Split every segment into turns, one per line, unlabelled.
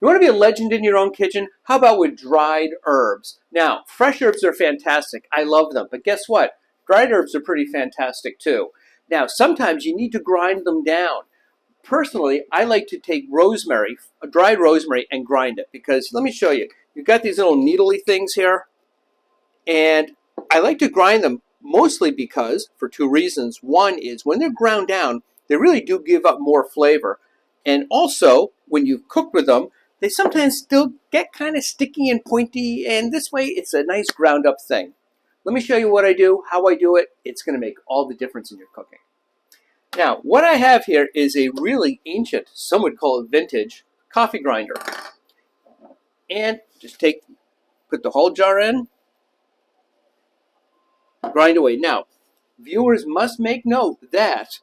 You want to be a legend in your own kitchen? How about with dried herbs? Now, fresh herbs are fantastic. I love them. But guess what? Dried herbs are pretty fantastic too. Now, sometimes you need to grind them down. Personally, I like to take rosemary, a dried rosemary, and grind it because let me show you. You've got these little needly things here, and I like to grind them mostly because, for two reasons. One is when they're ground down, they really do give up more flavor. And also, when you've cooked with them, they sometimes still get kind of sticky and pointy, and this way it's a nice ground up thing. Let me show you what I do, how I do it. It's going to make all the difference in your cooking. Now, what I have here is a really ancient, some would call it vintage, coffee grinder. And just put the whole jar in, grind away. Now, viewers must make note that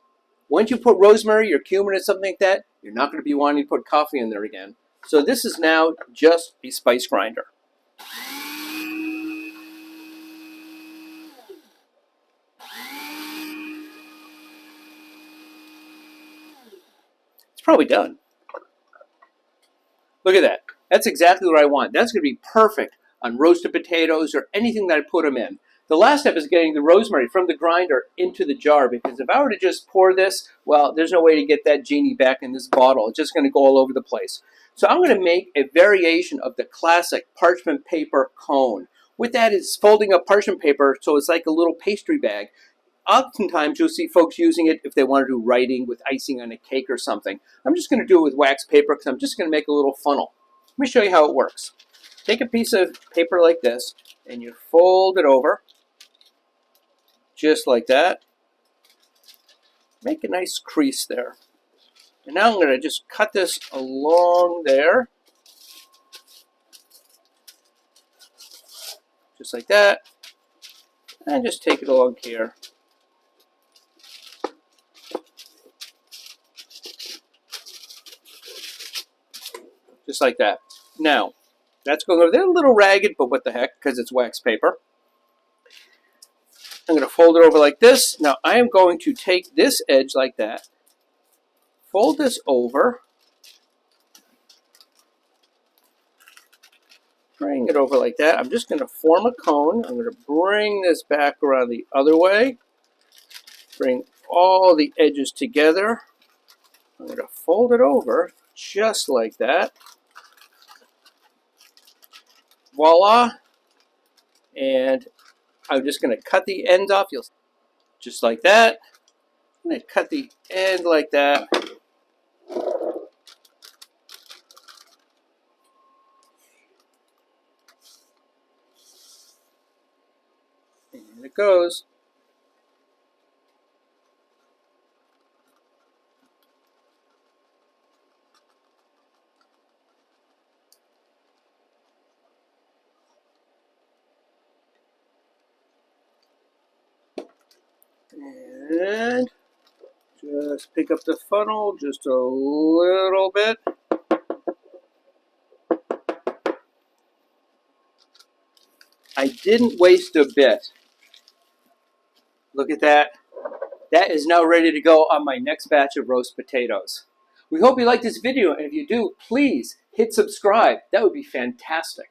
once you put rosemary or cumin or something like that, you're not going to be wanting to put coffee in there again. So this is now just a spice grinder. It's probably done. Look at that. That's exactly what I want. That's going to be perfect on roasted potatoes or anything that I put them in. The last step is getting the rosemary from the grinder into the jar, because if I were to just pour this, well, there's no way to get that genie back in this bottle. It's just going to go all over the place. So I'm going to make a variation of the classic parchment paper cone. With that, it's folding up parchment paper so it's like a little pastry bag. Oftentimes, you'll see folks using it if they want to do writing with icing on a cake or something. I'm just going to do it with wax paper because I'm just going to make a little funnel. Let me show you how it works. Take a piece of paper like this, and you fold it over, just like that. Make a nice crease there. And now I'm going to just cut this along there, just like that, and just take it along here. Just like that. Now, that's going over there a little ragged, but what the heck, because it's wax paper. I'm going to fold it over like this. Now, I am going to take this edge like that, fold this over, bring it over like that. I'm just going to form a cone. I'm going to bring this back around the other way, bring all the edges together. I'm going to fold it over just like that. Voila. And I'm just going to cut the ends off, just like that. I'm going to cut the end like that. And it goes. And just pick up the funnel just a little bit. I didn't waste a bit. Look at that. That is now ready to go on my next batch of roast potatoes. We hope you liked this video, and if you do, please hit subscribe. That would be fantastic.